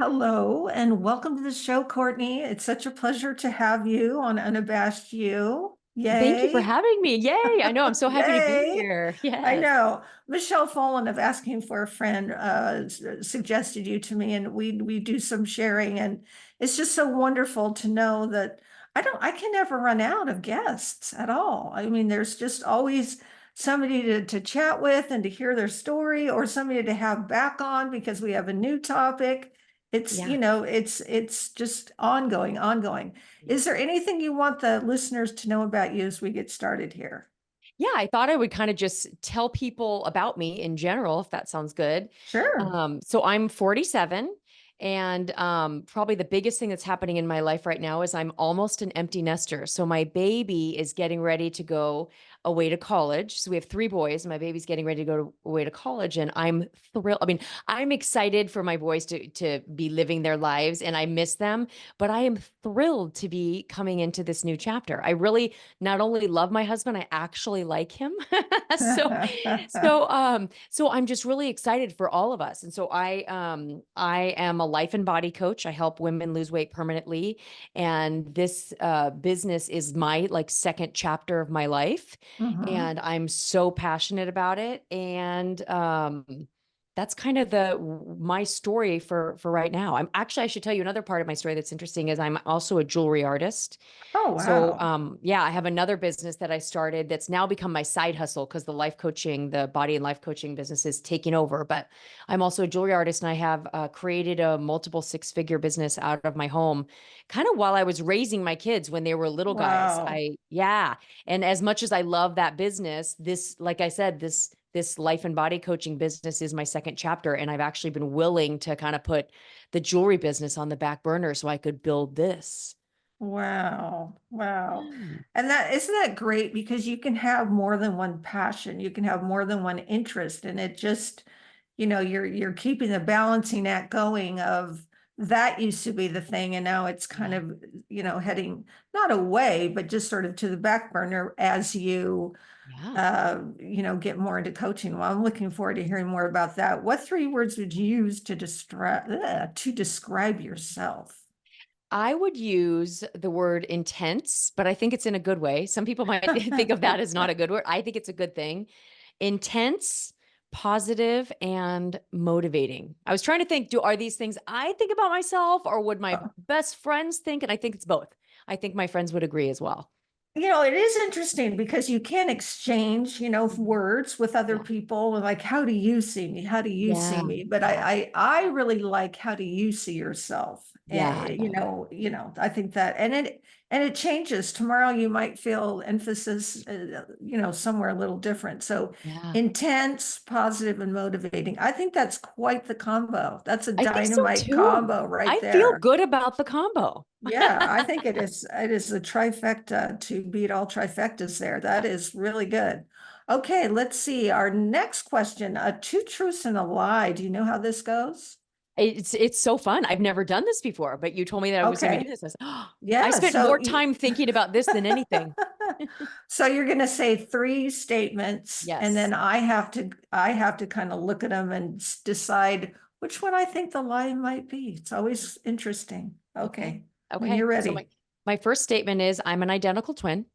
Hello and welcome to the show, Courtney. It's such a pleasure to have you on Unabashed You. Thank you for Yay. having me. Yay. I know. I'm so happy to be Yay. here. I Yes. know. Michelle Follin of Asking for a Friend suggested you to me, and we do some sharing, and it's just so wonderful to know that I can never run out of guests at all. I mean, there's just always somebody to chat with and to hear their story, or somebody to have back on because we have a new topic. It's, Yeah. it's just ongoing, ongoing. Is there anything you want the listeners to know about you as we get started here? Yeah, I thought I would kind of just tell people about me in general, if that sounds good. Sure. So I'm 47, and probably the biggest thing that's happening in my life right now is I'm almost an empty nester. So my baby is getting ready to go away to college. So we have three boys, and my baby's getting ready to away to college, and I'm thrilled. I mean, I'm excited for my boys to be living their lives, and I miss them, but I am thrilled to be coming into this new chapter. I really not only love my husband, I actually like him. so so I'm just really excited for all of us. And so I am a life and body coach. I help women lose weight permanently. And this business is my like second chapter of my life. Hmm. And I'm so passionate about it. And that's kind of the my story for right now. I'm actually, I should tell you another part of my story that's interesting is I'm also a jewelry artist. Oh, So, wow. yeah, I have another business that I started that's now become my side hustle because the life coaching, the body and life coaching business is taking over. But I'm also a jewelry artist, and I have created a multiple six-figure business out of my home, kind of while I was raising my kids when they were little guys. Wow. Yeah. And as much as I love that business, this, like I said, this life and body coaching business is my second chapter. And I've actually been willing to kind of put the jewelry business on the back burner so I could build this. Wow. Wow. Yeah. And that isn't that great because you can have more than one passion. You can have more than one interest. And it just, you're keeping the balancing act going of that used to be the thing. And now it's kind Yeah. of, heading not away, but just sort of to the back burner as you Yeah. get more into coaching. Well, I'm looking forward to hearing more about that. What three words would you use to describe yourself? I would use the word intense, but I think it's in a good way. Some people might think of that as not a good word. I think it's a good thing. Intense, positive, and motivating. I was trying to think, are these things I think about myself, or would my best friends think? And I think it's both. I think my friends would agree as well. It is interesting because you can exchange, Mhm. words with other Yeah. people and like, how do you see me? How do you see Yeah. me? But Yeah. I really like how do you see yourself? Yeah. And Yeah. I think that and it changes. Tomorrow you might feel emphasis, somewhere a little different. So Yeah. intense, positive, and motivating. I think that's quite the combo. That's a I think so dynamite too. combo right I feel there. good about the combo. Yeah, I think it is a trifecta to beat all trifectas there. That is really good. Okay, let's see. Our next question, two truths and a lie. Do you know how this goes? It's so fun. I've never done this before, but you told me that I was going to do Okay. this. I, was, oh, I Yeah, spent more time thinking about this than anything. so you're going to say three statements and Yes. then I have to kind of look at them and decide which one I think the lie might be. It's always interesting. Okay. Okay. When Okay. you're So ready. my first statement is I'm an identical twin.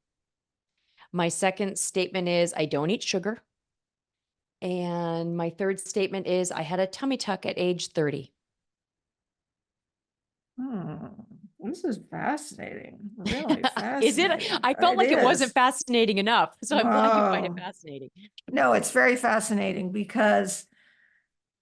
My second statement is I don't eat sugar. And my third statement is I had a tummy tuck at age 30. Hmm. This is fascinating, really Is it? fascinating. I felt It like it wasn't is. fascinating enough. So I'm glad you find it Oh, fascinating. no, it's very fascinating because,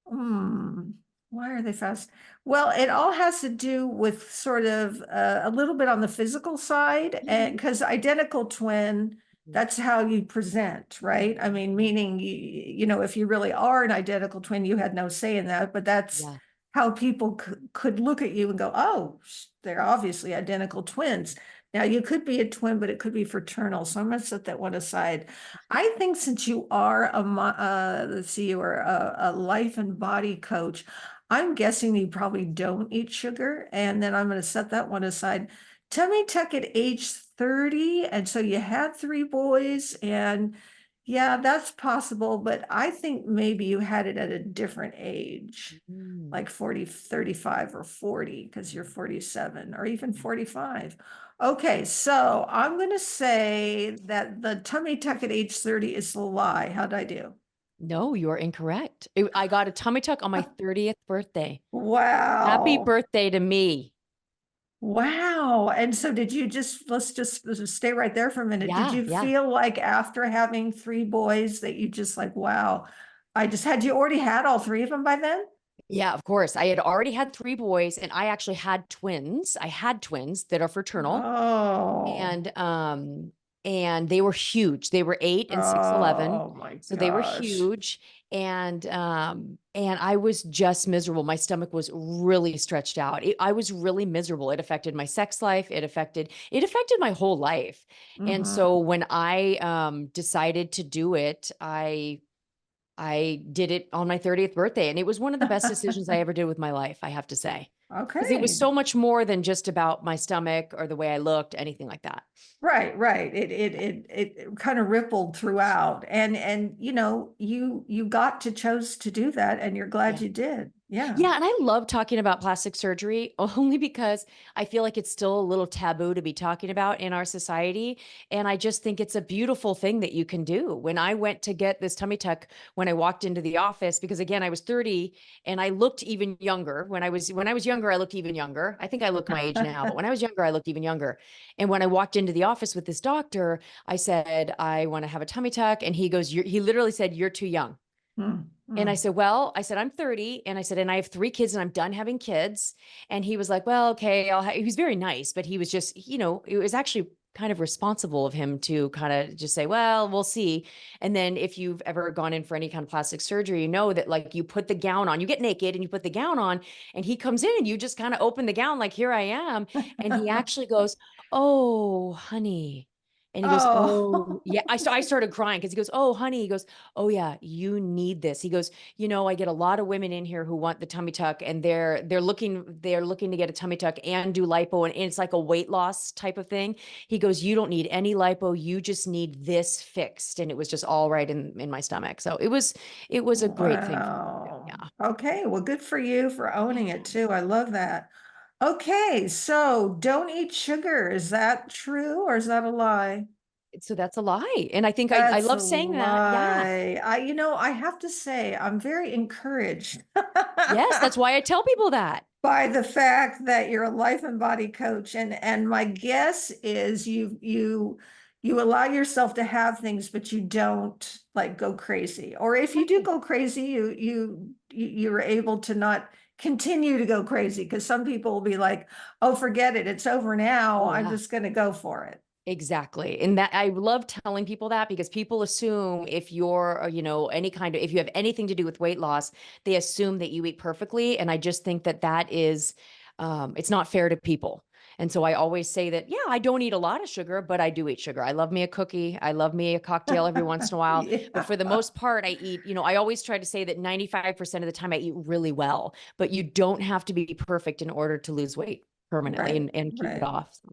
hmm, why are they fast? Well, it all has to do with sort of a little bit on the physical side, and Mhm. because identical twin, that's how you present, right? I mean, Yeah. meaning if you really are an identical twin, you had no say in that, but that's Yeah. how people could look at you and go, oh, they're obviously identical twins. Now you could be a twin, but it could be fraternal. So I'm going to set that one aside. I think since you are let's see, you are a life and body coach, I'm guessing you probably don't eat sugar. And then I'm going to set that one aside. Tummy tuck at age 30. And so you had three boys and Yeah, that's possible, but I think maybe you had it at a different age, Mm. like 40, 35, or 40, because you're 47 or even 45. Okay, so I'm going to say that the tummy tuck at age 30 is a lie. How'd I do? No, you are incorrect. I got a tummy tuck on my 30th birthday. Happy Wow. birthday to me. Wow. And so did you just, let's just stay right there for a minute. Did Yeah, you yeah. feel like after having three boys that you just like, wow, you already had all three of them by then? Yeah, of course. I had already had three boys and I actually had twins. I had twins that are fraternal Oh, and they were huge. They were 8 and 6'11". oh my So they were gosh. huge and I was just miserable. My stomach was really stretched out. I was really miserable. It affected my sex life. It affected my whole life. And Hmm. so when I decided to do it, I did it on my 30th birthday, and it was one of the best decisions I ever did with my life, I have to say, because it was Okay. so much more than just about my stomach or the way I looked, anything like that. Right, right. It kind of rippled throughout. And you got to chose to do that and you're glad Yeah. you did. Yeah. Yeah, and I love talking about plastic surgery only because I feel like it's still a little taboo to be talking about in our society. And I just think it's a beautiful thing that you can do. When I went to get this tummy tuck when I walked into the office, because again, I was 30 and I looked even younger. When I was younger, I looked even younger. I think I look my age now, but when I was younger, I looked even younger. And when I walked into the office with this doctor, I said, I want to have a tummy tuck. And he goes, he literally said, "You're too young." Hmm, And I hmm. said, well, I said, I'm 30. And I said, and I have three kids and I'm done having kids. And he was like, well, okay. He was very nice, but he was just, it was actually kind of responsible of him to kind of just say, well, we'll see. And then if you've ever gone in for any kind of plastic surgery, you know that like you put the gown on, you get naked and you put the gown on and he comes in and you just kind of open the gown like, here I am. And he actually goes, oh, honey. And he goes, oh, Oh. yeah. I started crying because he goes, oh, honey. He goes, oh yeah, you need this. He goes, I get a lot of women in here who want the tummy tuck and they're looking to get a tummy tuck and do lipo and it's like a weight loss type of thing. He goes, you don't need any lipo, you just need this fixed. And it was just all right in my stomach. So it was a great thing for me to do. Wow. Yeah. Okay. Well, good for you for owning it Yeah. too. I love that. Okay. So don't eat sugar. Is that true or is that a lie? So that's a lie. And I think I That's a love saying that. Yeah. lie. I have to say, I'm very encouraged Yes, that's why I tell people that. by the fact that you're a life and body coach. And my guess is you allow yourself to have things, but you don't like go crazy. Or if you do Right. go crazy, you're able to not continue to go crazy because some people will be like, oh, forget it, it's over now. Oh I'm yeah. just going to go for it. Exactly. And that I love telling people that because people assume if you're, if you have anything to do with weight loss, they assume that you eat perfectly. And I just think that that is, it's not fair to people. And so I always say that, yeah, I don't eat a lot of sugar, but I do eat sugar. I love me a cookie. I love me a cocktail every once in a while. But for the Yeah. most part, I eat, I always try to say that 95% of the time I eat really well, but you don't have to be perfect in order to lose weight permanently Right, and keep it right. off. So,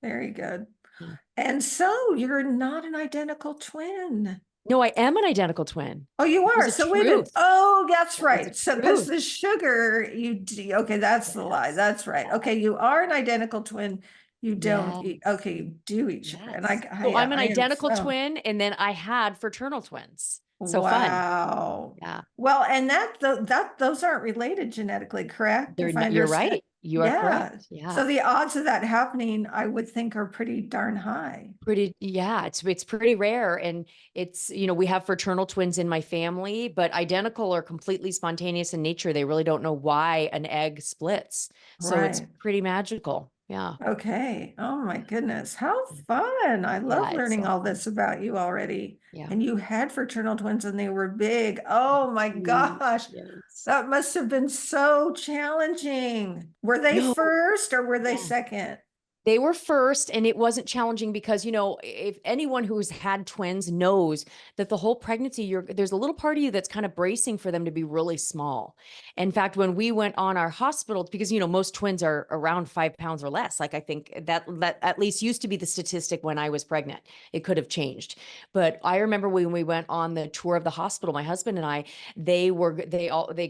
Very good. yeah. And so you're not an identical twin. No, I am an identical twin. Oh, you It was are. a So wait a minute. truth. Oh, that's It was a right. So because truth. the sugar okay, that's the lie. Yes. That's right. Yeah. Okay, you are an identical twin. You don't eat. Yes. Okay, you do eat sugar. And Yes. So yeah, I'm an I am identical so. twin, and then I had fraternal twins. So fun. Wow. Yeah. Well, and that those aren't related genetically, correct? They're If I not, you're understand. right. You are Yeah. correct. Yeah. So the odds of that happening, I would think, are pretty darn high. Yeah, it's pretty rare. And we have fraternal twins in my family, but identical are completely spontaneous in nature. They really don't know why an egg splits. So it's Right. pretty magical. Yeah. Okay. Oh my goodness. How fun. I love Yeah, it's learning so all fun. this about you already. Yeah. And you had fraternal twins and they were big. Oh my Huge. gosh. Yes. That must have been so challenging. Were they No. first or were they Yeah. second? They were first, and it wasn't challenging because, if anyone who's had twins knows that the whole pregnancy, there's a little part of you that's kind of bracing for them to be really small. In fact, when we went on our hospital, because, most twins are around 5 pounds or less. Like I think that at least used to be the statistic when I was pregnant. It could have changed. But I remember when we went on the tour of the hospital, my husband and I, they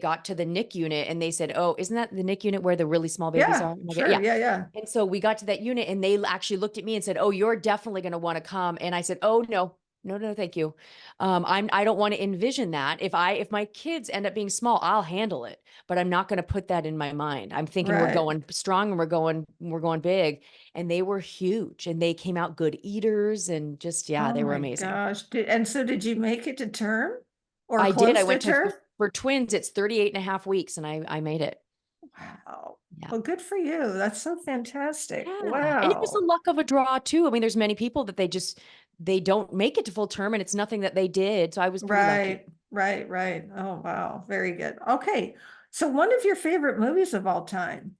got to the NIC unit and they said, "Oh, isn't that the NIC unit where the really small babies Yeah, are?" And I go, sure. "Yeah." Yeah, yeah. And so we got to that unit and they actually looked at me and said, "Oh, you're definitely going to want to come." And I said, "Oh, no, no, no, thank you. I don't want to envision that. If my kids end up being small, I'll handle it, but I'm not going to put that in my mind. I'm thinking we're Right. going strong and we're going big." And they were huge and they came out good eaters and just, yeah, Oh they were my amazing. gosh. And so did you make it to term or I did. I close to went to, term? for twins, it's 38 and a half weeks and I made it. Wow. Yeah. Well, good for you. That's so fantastic. Yeah, and it was the Wow. luck of a draw too. I mean, there's many people that they don't make it to full term and it's nothing that they did. So I was pretty lucky. Right, right, right. Oh, wow. Very good. Okay. So one of your favorite movies of all time.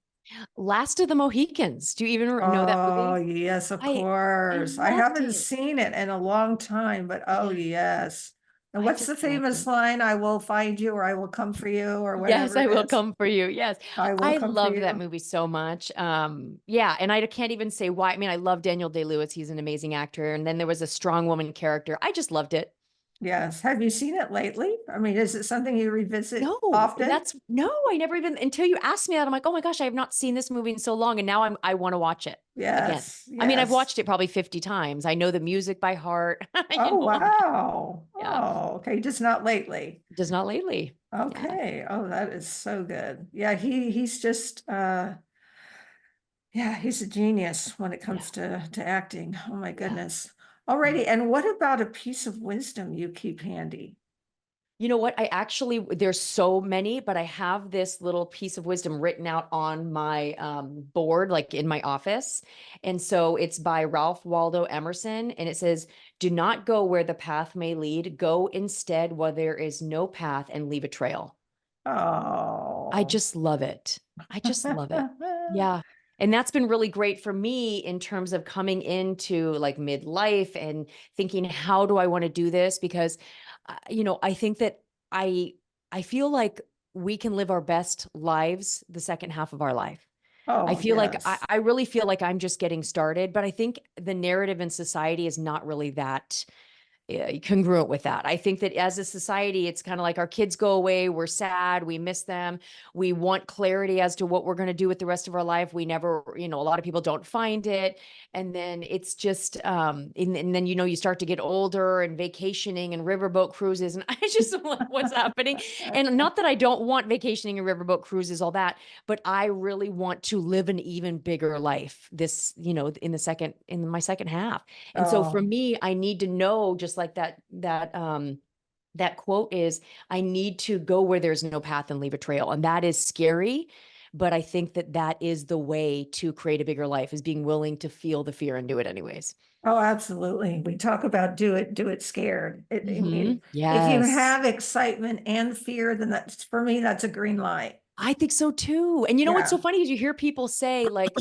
Last of the Mohicans. Do you even know that Oh, movie? yes, of I course. I loved haven't it. seen it in a long time, but oh, Yeah, yes. And I what's the just loved famous it. line? I will find you or I will come for you or Yes, whatever I it will is. come for you. Yes. I will I come for loved that you. movie so much. Yeah, and I can't even say why. I mean, I love Daniel Day-Lewis. He's an amazing actor. And then there was a strong woman character. I just loved it. Yes. Have you seen it lately? I mean, is it something you revisit No, often? no, I never even, until you asked me that, I'm like, oh my gosh, I have not seen this movie in so long. And now I want to watch it again. Yes, I mean, I've yes. watched it probably 50 times. I know the music by heart, Oh, all that. wow. Yeah. Oh, okay. Just not lately. Just not lately. Yeah. Okay. Oh, that is so good. Yeah, he's just yeah, he's a genius when it Yeah. comes to acting. Oh my Yeah. goodness. Yeah. Alrighty, and what about a piece of wisdom you keep handy? You know what? I actually, there's so many, but I have this little piece of wisdom written out on my board, like in my office. And so it's by Ralph Waldo Emerson. And it says, "Do not go where the path may lead. Go instead where there is no path and leave a trail." I Oh. just love it. I just love it. Yeah. And that's been really great for me in terms of coming into like midlife and thinking, how do I want to do this? Because, I think that I, I feel like we can live our best lives the second half of our life. I Oh, feel like I, yes. I really feel like I'm just getting started, but I think the narrative in society is not really that congruent with that. I think that as a society, it's kind of like our kids go away, we're sad, we miss them, we want clarity as to what we're going to do with the rest of our life. We never, a lot of people don't find it. And then it's just, and then, you start to get older and vacationing and riverboat cruises. And I just am like, what's happening? And not that I don't want vacationing and riverboat cruises, all that, but I really want to live an even bigger life this, in my second half. And so for Oh, me, I need to know, just like that quote is, I need to go where there's no path and leave a trail. And that is scary. But I think that that is the way to create a bigger life, is being willing to feel the fear and do it anyways. oh, absolutely. We talk about do it scared. I mean, if you Yes. have excitement and fear, then that's for me, that's a green light. I think so too. And what's so Yeah, funny is you hear people say like,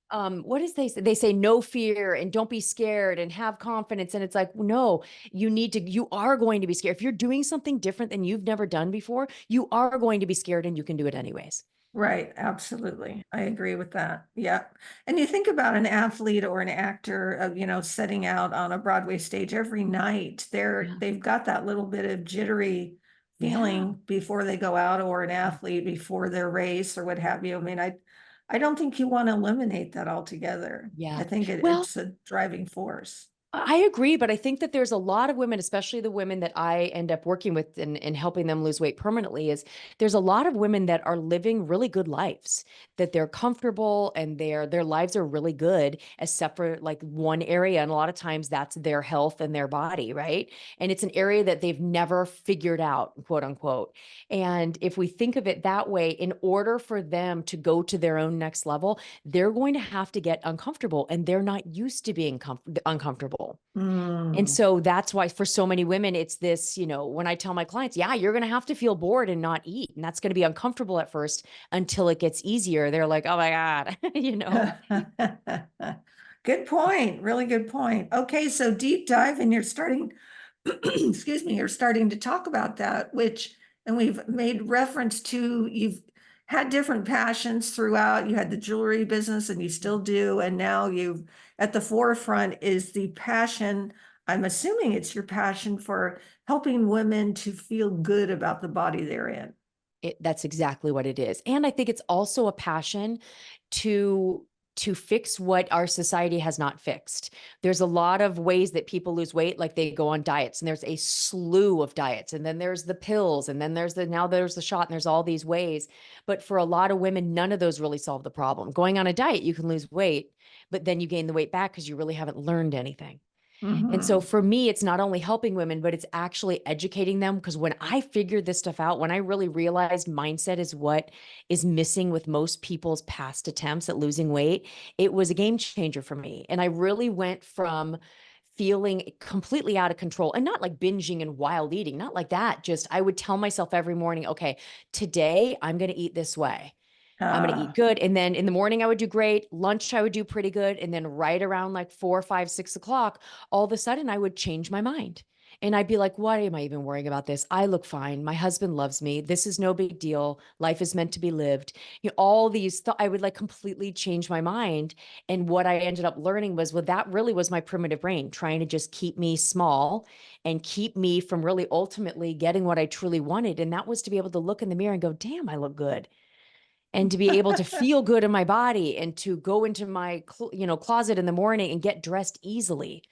what is they say no fear and don't be scared and have confidence. And it's like, no, you are going to be scared. If you're doing something different than you've never done before, you are going to be scared and you can do it anyways. right. Absolutely. I agree with that. Yeah. And you think about an athlete or an actor, setting out on a Broadway stage every night. Yeah. They've got that little bit of jittery Yeah. feeling before they go out, or an Yeah. athlete before their race or what have you. I mean, I don't think you want to eliminate that altogether. I Yeah. think Well, it's a driving force. I agree, but I think that there's a lot of women, especially the women that I end up working with and helping them lose weight permanently, is there's a lot of women that are living really good lives, that they're comfortable and their lives are really good, except for like one area. And a lot of times that's their health and their body, right? And it's an area that they've never figured out, quote unquote. And if we think of it that way, in order for them to go to their own next level, they're going to have to get uncomfortable, and they're not used to being uncomfortable. uncomfortable. And Mm. so that's why for so many women, it's this, when I tell my clients, yeah, you're going to have to feel bored and not eat. And that's going to be uncomfortable at first until it gets easier. They're like, oh my God. Good point. Really good point. Okay, so deep dive, and you're starting, excuse me, you're starting to talk about that, and we've made reference to, you've had different passions throughout. You had the jewelry business and you still do, and now you've, at the forefront is the passion. I'm assuming it's your passion for helping women to feel good about the body they're in. That's exactly what it is. And I think it's also a passion to fix what our society has not fixed. There's a lot of ways that people lose weight, like they go on diets, and there's a slew of diets, and then there's the pills, and then there's the shot, and there's all these ways. But for a lot of women, none of those really solve the problem. Going on a diet, you can lose weight, but then you gain the weight back because you really haven't learned anything. And so Mhm. for me, it's not only helping women, but it's actually educating them. Because when I figured this stuff out, when I really realized mindset is what is missing with most people's past attempts at losing weight, it was a game changer for me. And I really went from feeling completely out of control, and not like binging and wild eating, not like that. Just I would tell myself every morning, okay, today I'm going to eat this way. I'm going to eat Ah, good. And then in the morning, I would do great. Lunch, I would do pretty good. And then right around like 4, 5, 6 o'clock, all of a sudden I would change my mind. And I'd be like, why am I even worrying about this? I look fine. My husband loves me. This is no big deal. Life is meant to be lived. All these I would like completely change my mind. And what I ended up learning was, well, that really was my primitive brain trying to just keep me small and keep me from really ultimately getting what I truly wanted. And that was to be able to look in the mirror and go, damn, I look good, and to be able to feel good in my body and to go into my closet in the morning and get dressed easily.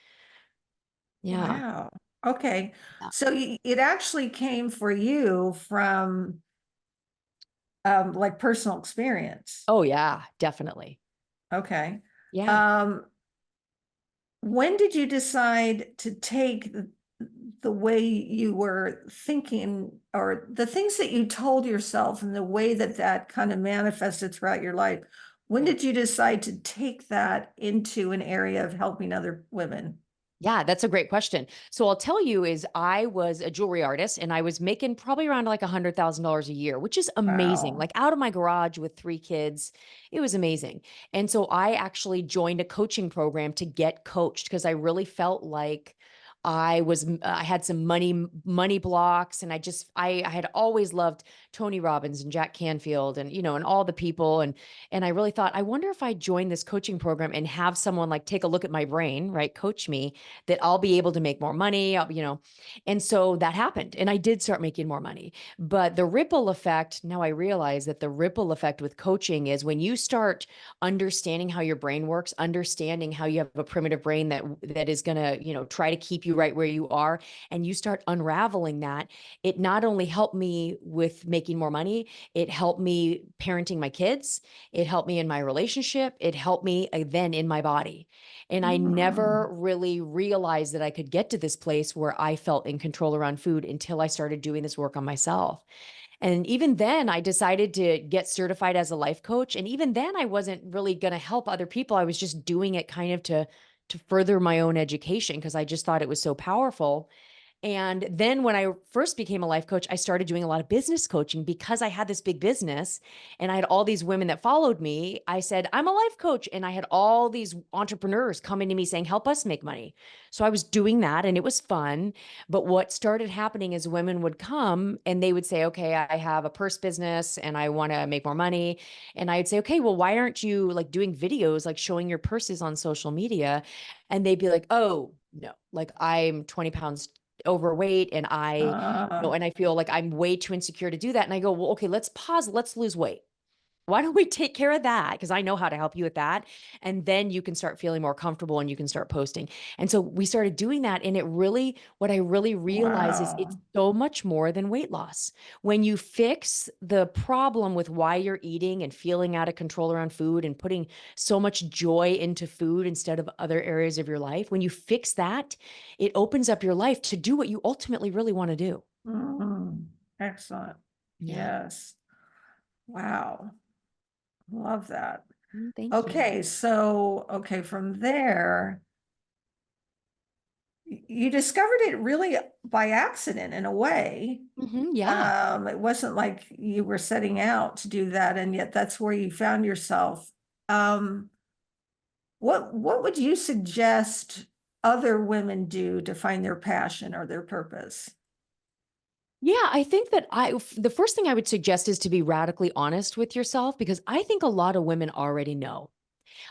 Yeah. wow. Okay. Yeah. So it actually came for you from like personal experience. Oh yeah, definitely. Okay. Yeah. Um, when did you decide to take the way you were thinking, or the things that you told yourself and the way that that kind of manifested throughout your life? When Yeah. did you decide to take that into an area of helping other women? Yeah, that's a great question. So I'll tell you is I was a jewelry artist and I was making probably around like $100,000 a year, which is amazing. Wow. Like out of my garage with 3 kids, it was amazing. And so I actually joined a coaching program to get coached because I really felt like I had some money blocks, and I had always loved Tony Robbins and Jack Canfield and and all the people, and I really thought, I wonder if I join this coaching program and have someone like take a look at my brain, right, coach me, that I'll be able to make more money, And so that happened. And I did start making more money. But the ripple effect, now I realize that the ripple effect with coaching is when you start understanding how your brain works, understanding how you have a primitive brain that is going to, try to keep you right where you are, and you start unraveling that, it not only helped me with making more money, it helped me parenting my kids, it helped me in my relationship, it helped me then in my body. And I Mm. never really realized that I could get to this place where I felt in control around food until I started doing this work on myself. And even then, I decided to get certified as a life coach. And even then, I wasn't really going to help other people. I was just doing it kind of to further my own education because I just thought it was so powerful. And then when I first became a life coach, I started doing a lot of business coaching because I had this big business and I had all these women that followed me. I said, I'm a life coach. And I had all these entrepreneurs coming to me saying, help us make money. So I was doing that and it was fun. But what started happening is women would come and they would say, okay, I have a purse business and I want to make more money. And I'd say, okay, well, why aren't you like doing videos, like showing your purses on social media? And they'd be like, oh, no, like I'm 20 pounds overweight and Uh, and I feel like I'm way too insecure to do that. And I go, well, okay, let's pause. Let's lose weight. Why don't we take care of that? Because I know how to help you with that. And then you can start feeling more comfortable and you can start posting. And so we started doing that. And what I really realized is it's wow. so much more than weight loss. When you fix the problem with why you're eating and feeling out of control around food and putting so much joy into food instead of other areas of your life, when you fix that, it opens up your life to do what you ultimately really want to do. Mm, excellent. Yeah. Yes. Wow. Love that. Thank you. Okay, so okay, from there, you discovered it really by accident in a way. Yeah. It wasn't like you were setting out to do that, and yet that's where you found yourself. Um, what would you suggest other women do to find their passion or their purpose? Yeah, I think that the first thing I would suggest is to be radically honest with yourself, because I think a lot of women already know.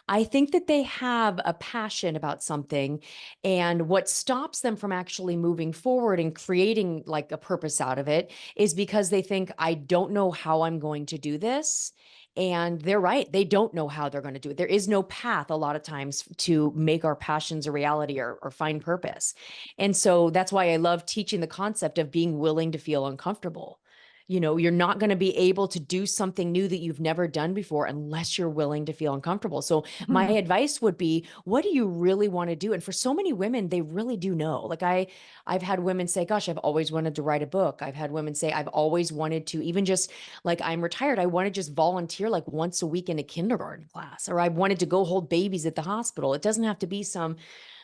I think that they have a passion about something, and what stops them from actually moving forward and creating like a purpose out of it is because they think, I don't know how I'm going to do this. And they're right. They don't know how they're going to do it. There is no path a lot of times to make our passions a reality, or find purpose. And so that's why I love teaching the concept of being willing to feel uncomfortable. You're not going to be able to do something new that you've never done before unless you're willing to feel uncomfortable. So my advice would be, what do you really want to do? And for so many women, they really do know. Like I've had women say, gosh, I've always wanted to write a book. I've had women say, I've always wanted to, even just like, I'm retired, I want to just volunteer like once a week in a kindergarten class, or I wanted to go hold babies at the hospital. It doesn't have to be some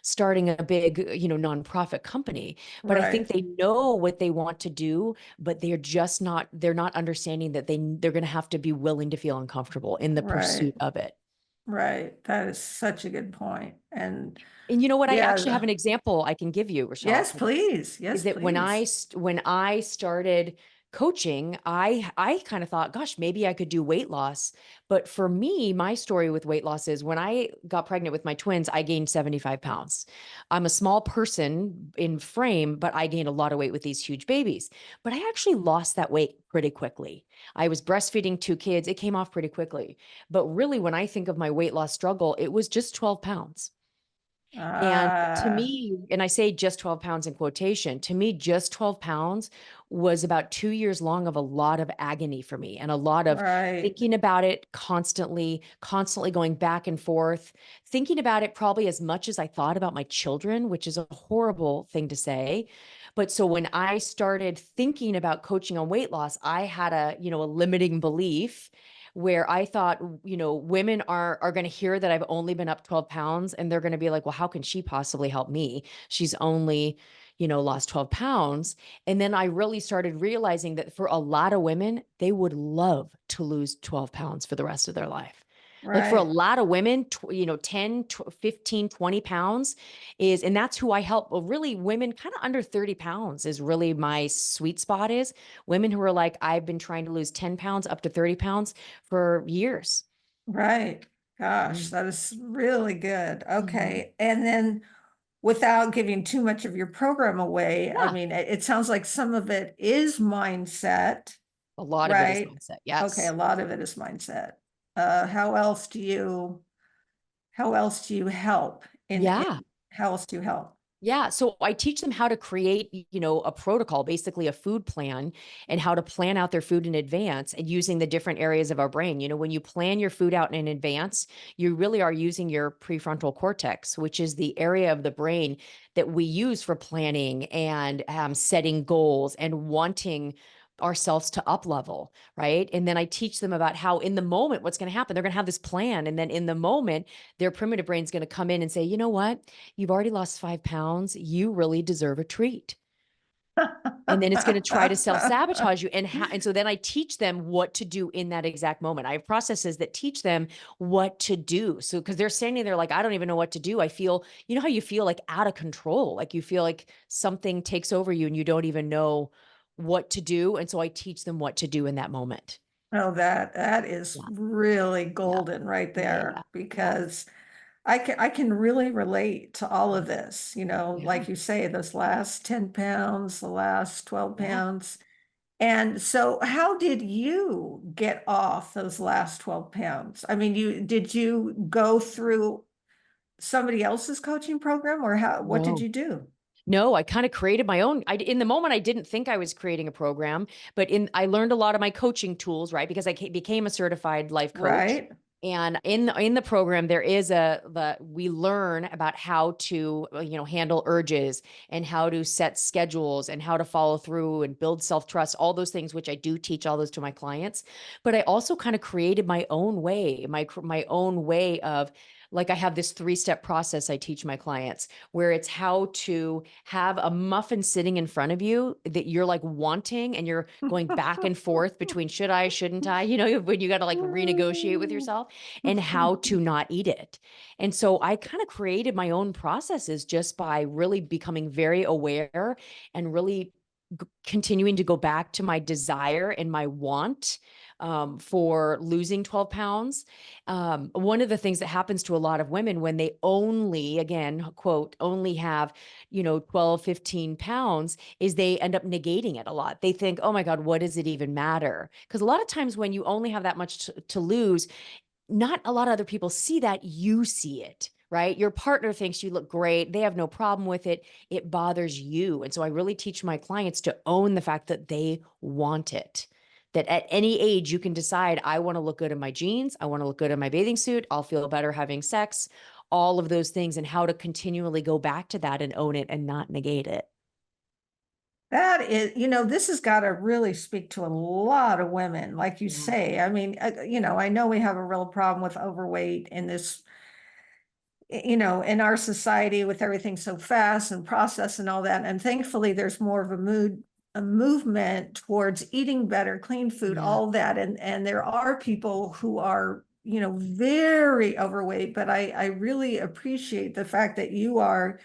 starting a big, nonprofit company, but I think Right, they know what they want to do, but they're not understanding that they're going to have to be willing to feel uncomfortable in the right, pursuit of it. right. That is such a good point. And And you know what? I actually have yeah, an example I can give you, Rechelle. yes, please. Is Yes, that please. when I started coaching, I kind of thought, gosh, maybe I could do weight loss. But for me, my story with weight loss is when I got pregnant with my twins, I gained 75 pounds. I'm a small person in frame, but I gained a lot of weight with these huge babies. But I actually lost that weight pretty quickly. I was breastfeeding two kids. It came off pretty quickly. But really, when I think of my weight loss struggle, it was just 12 pounds. And to Ah, me, and I say just 12 pounds in quotation, to me, just 12 pounds was about 2 years long of a lot of agony for me, and a lot of right, thinking about it constantly, constantly going back and forth, thinking about it probably as much as I thought about my children, which is a horrible thing to say. But so when I started thinking about coaching on weight loss, I had a limiting belief where I thought, women are going to hear that I've only been up 12 pounds, and they're going to be like, well, how can she possibly help me? She's only, lost 12 pounds. And then I really started realizing that for a lot of women, they would love to lose 12 pounds for the rest of their life. Like for a right, lot of women, 10, 15, 20 pounds and that's who I help. Well, really, women kind of under 30 pounds is really my sweet spot, is women who are like, I've been trying to lose 10 pounds up to 30 pounds for years. right. Gosh, Mm. that is really good. Mhm. Okay. And then without giving too much of your program away, I Yeah, mean, it sounds like some of it is mindset, a lot of it is right? mindset. Okay, a Yes. lot of it is mindset. How else do you help in Yeah. how else do you help? Yeah. So I teach them how to create, a protocol, basically a food plan, and how to plan out their food in advance and using the different areas of our brain. When you plan your food out in advance, you really are using your prefrontal cortex, which is the area of the brain that we use for planning and setting goals and wanting ourselves to up level, right? And then I teach them about how in the moment what's going to happen. They're going to have this plan, and then in the moment their primitive brain's going to come in and say, you know what, you've already lost 5 pounds. You really deserve a treat. And then it's going to try to self-sabotage you. And so then I teach them what to do in that exact moment. I have processes that teach them what to do. So because they're standing there like, I don't even know what to do. I feel, how you feel like out of control, like you feel like something takes over you and you don't even know what to do. And so I teach them what to do in that moment. Oh, that is Yeah. really Yeah. golden right Yeah. there, Yeah. because I can really relate to all of Mhm. this, Yeah. like you say, those last 10 pounds, the last 12 Yeah. pounds. And so how did you get off those last 12 pounds? I mean, did you go through somebody else's coaching program, or what did No. you do? No, I kind of created my own. In the moment, I didn't think I was creating a program, but I learned a lot of my coaching tools, right? Because I became a certified life coach. Right? And in the program, there is we learn about how to, handle urges and how to set schedules and how to follow through and build self-trust, all those things, which I do teach all those to my clients. But I also kind of created my own way, my own way of, like, I have this 3-step process I teach my clients where it's how to have a muffin sitting in front of you that you're like wanting, and you're going back and forth between should I, shouldn't I, when you got to like renegotiate with yourself, and how to not eat it. And so I kind of created my own processes just by really becoming very aware and really continuing to go back to my desire and my want for losing 12 pounds. One of the things that happens to a lot of women when they only, again, quote, only have, 12, 15 pounds, is they end up negating it a lot. They think, oh my God, what does it even matter? Because a lot of times when you only have that much to lose, not a lot of other people see that. You see it, right? Your partner thinks you look great. They have no problem with it. It bothers you. And so I really teach my clients to own the fact that they want it. That at any age, you can decide, I want to look good in my jeans. I want to look good in my bathing suit. I'll feel better having sex, all of those things, and how to continually go back to that and own it and not negate it. That is, this has got to really speak to a lot of women, like you Yeah. say. I mean, I know we have a real problem with overweight in this, in our society with everything so fast and processed and all that. And thankfully, there's more of a movement towards eating better, clean food, Yeah. all that. And there are people who are, very overweight, but I really appreciate the fact that you're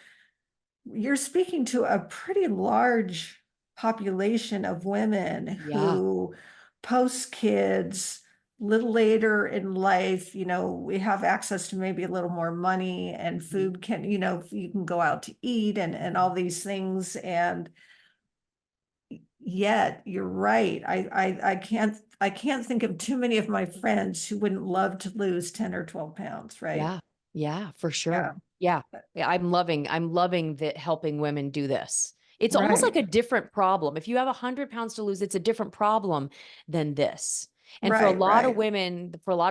speaking to a pretty large population of women Yeah. who post kids little later in life, we have access to maybe a little more money and Mhm. food can, you can go out to eat and all these things. And yet you're right. I can't think of too many of my friends who wouldn't love to lose 10 or 12 pounds, right? Yeah. Yeah, for Yeah. sure. Yeah. Yeah, I'm loving that, helping women do this. It's almost like Right. a different problem. If you have 100 pounds to lose, it's a different problem than this. And Right. Right. for a lot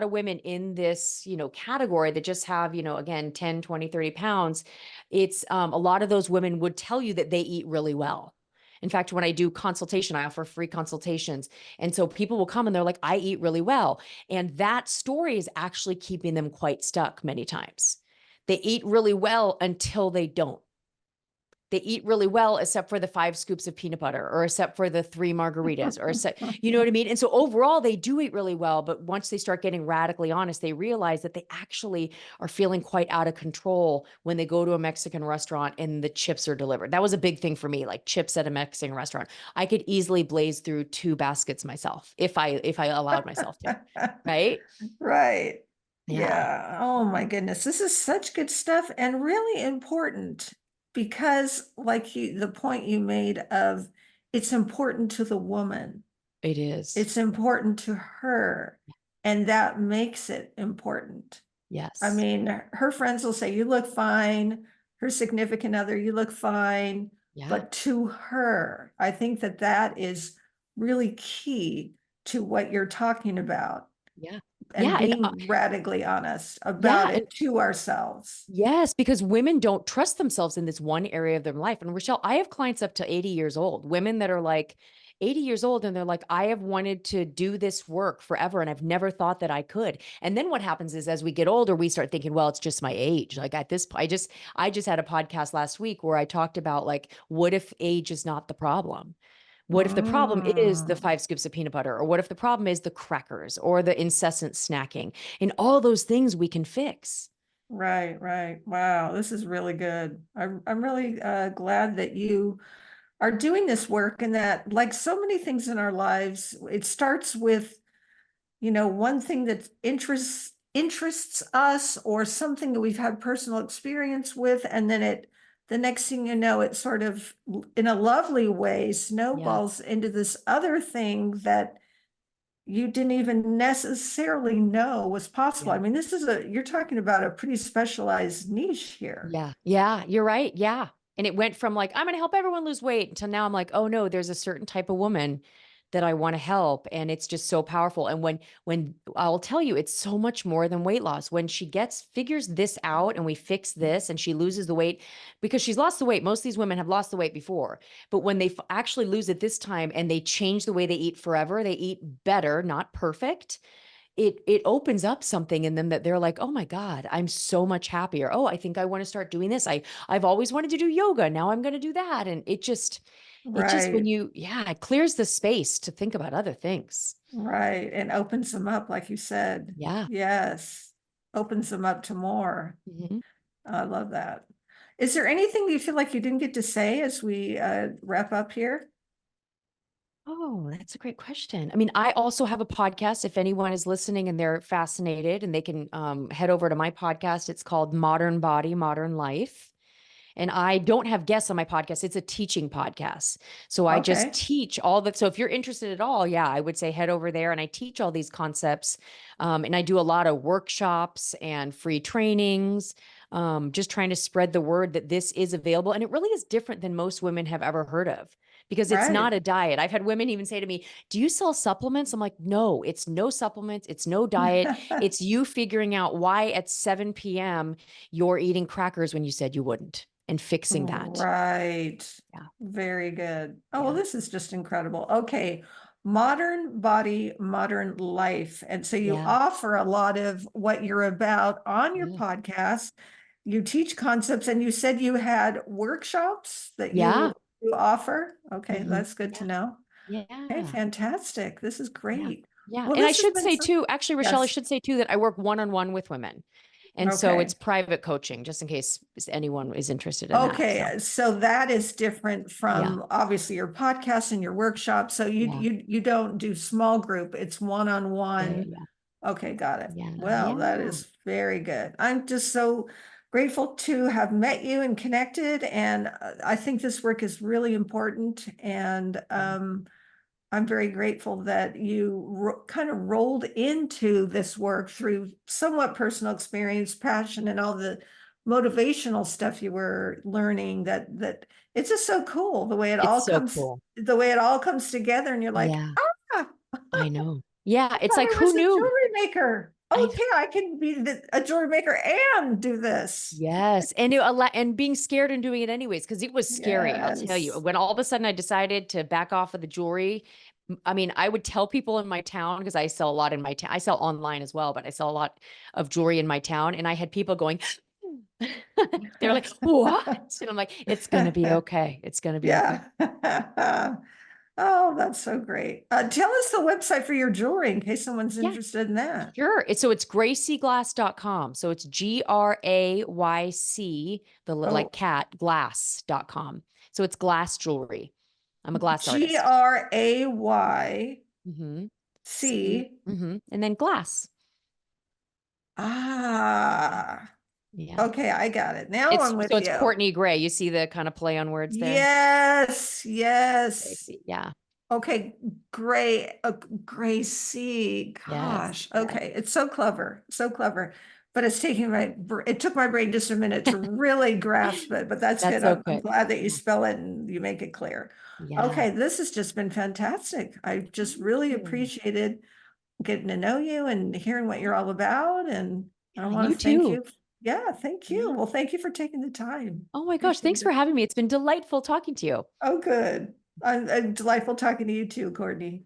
of women in this, category that just have, again, 10, 20, 30 pounds, it's a lot of those women would tell you that they eat really well. In fact, when I do consultation, I offer free consultations. And so people will come and they're like, I eat really well. And that story is actually keeping them quite stuck many times. They eat really well until they don't. They eat really well, except for the 5 scoops of peanut butter, or except for the 3 margaritas, or except, you know what I mean? And so overall, they do eat really well. But once they start getting radically honest, they realize that they actually are feeling quite out of control when they go to a Mexican restaurant and the chips are delivered. That was a big thing for me, like chips at a Mexican restaurant. I could easily blaze through 2 baskets myself if I allowed myself to, right? Right. Yeah, Yeah. Oh my goodness. This is such good stuff and really important because like the point you made of it's important to the woman. it is. It's important to her and that makes it important. I Yes. mean, her friends will say, you look fine. Her significant other, you look fine. Yeah. But to her, I think that that is really key to what you're talking about Yeah. and Yeah. And being radically honest about yeah. And it to ourselves. yes, because women don't trust themselves in this one area of their life. And Rechelle, I have clients up to 80 years old, women that are like 80 years old, and they're like, I have wanted to do this work forever, and I've never thought that I could. And then what happens is, as we get older, we start thinking, well, it's just my age. Like at this, I just had a podcast last week where I talked about, like, what if age is not the problem? What if the problem is the Mm, 5 scoops of peanut butter? Or what if the problem is the crackers or the incessant snacking? And all those things we can fix. right, right. Wow, this is really good. I'm really glad that you are doing this work and that, like so many things in our lives, it starts with one thing that interests us or something that we've had personal experience with, and then the next thing you know, it sort of in a lovely way Yeah. snowballs into this other thing that you didn't even necessarily know was possible. Yeah. I mean, you're talking about a pretty specialized niche here. Yeah. Yeah. You're right. Yeah. And it went from like, I'm going to help everyone lose weight, until now I'm like, oh no, there's a certain type of woman that I want to help. And it's just so powerful. And when I'll tell you, it's so much more than weight loss. When she figures this out and we fix this and she loses the weight, because she's lost the weight. Most of these women have lost the weight before, but when they actually lose it this time and they change the way they eat forever, they eat better, not perfect. It opens up something in them that they're like, oh my God, I'm so much happier. Oh, I think I want to start doing this. I've always wanted to do yoga. Now I'm going to do that. And it just when Right, yeah, it clears the space to think about other things. right. And opens them up, like you said. Yeah. Yes. Opens them up to more. Mhm. I love that. Is there anything you feel like you didn't get to say as we wrap up here? Oh, that's a great question. I mean, I also have a podcast. If anyone is listening and they're fascinated, and they can head over to my podcast. It's called Modern Body, Modern Life. And I don't have guests on my podcast. It's a teaching podcast. So I just Okay, teach all that. So if you're interested at all, yeah, I would say head over there, and I teach all these concepts. And I do a lot of workshops and free trainings, just trying to spread the word that this is available. And it really is different than most women have ever heard of, because it's not right. a diet. I've had women even say to me, do you sell supplements? I'm like, no, it's no supplements. It's no diet. It's you figuring out why at 7 p.m. you're eating crackers when you said you wouldn't, and fixing that. Right. Yeah. Very good. Oh, well, Yeah. this is just incredible. Okay. Modern body, modern life. And so you Yeah. offer a lot of what you're about on your Yeah. podcast. You teach concepts, and you said you had workshops that Yeah. you offer. Okay, Mhm. that's good Yeah. to know. Okay, Yeah. fantastic. This is Yeah. great. Yeah. Well, And I this has should been say so, too, actually, Rechelle, I yes. should say too that I work one-on-one with women. And so it's Okay. private coaching, just in case anyone is interested in that. So Okay, so that is different yeah. from obviously your podcast and your workshop. So Yeah. you don't do small group, it's Yeah. Yeah. one-on-one. Yeah. Okay, got it. Yeah. Well, that Yeah. is very good. I'm just so grateful to have met you and connected, and I think this work is really important. And I'm very grateful that you kind of rolled into this work through somewhat personal experience, passion, and all the motivational stuff you were learning. That it's just so cool It's so cool. the way it all comes together, and you're like, Yeah. ah, I know. Yeah. I It's thought like, I who was a knew? jewelry maker. I Okay, I can be a jewelry maker and do this. Yes. And being scared and doing it anyways, because it was scary. I'll tell you. Yes. When all of a sudden I decided to back off of the jewelry, I mean, I would tell people in my town, because I sell a lot in my town. I sell online as well, but I sell a lot of jewelry in my town. And I had people going, they're like, what? And I'm like, it's going to be okay. It's going to be okay. Yeah. Oh, that's so great. Tell us the website for your jewelry in case someone's Yeah, interested in that. sure. So it's gracyGlass.com. So it's GRAYC, like Oh, cat, glass.com. So it's glass jewelry. I'm a glass G artist. R A Y Mm-hmm. See. C. Mm-hmm. And then glass. Yeah. Ah, Yeah. okay, I got it. Now I'm with It's you. Courtney Gray. You see the kind of play on words there? Yes, yes. Gracie. Yeah. Okay, gray, Gracie. Yes. Gosh, Yeah. okay, it's so clever, so clever. But it's taking it took my brain just a minute to really grasp it, but that's good. That's I'm okay. glad that you Yeah. spell it and you make it clear. Yeah. Okay, this has just been fantastic. I just really Mm. appreciated getting to know you and hearing what you're all about. And I Yeah. want You to thank too. you. Yeah, thank you. Yeah. Well, thank you for taking the time. Oh my gosh. Appreciate Thanks for it. having me. It's been delightful talking to you. Oh, good. I'm delightful talking to you too, Courtney.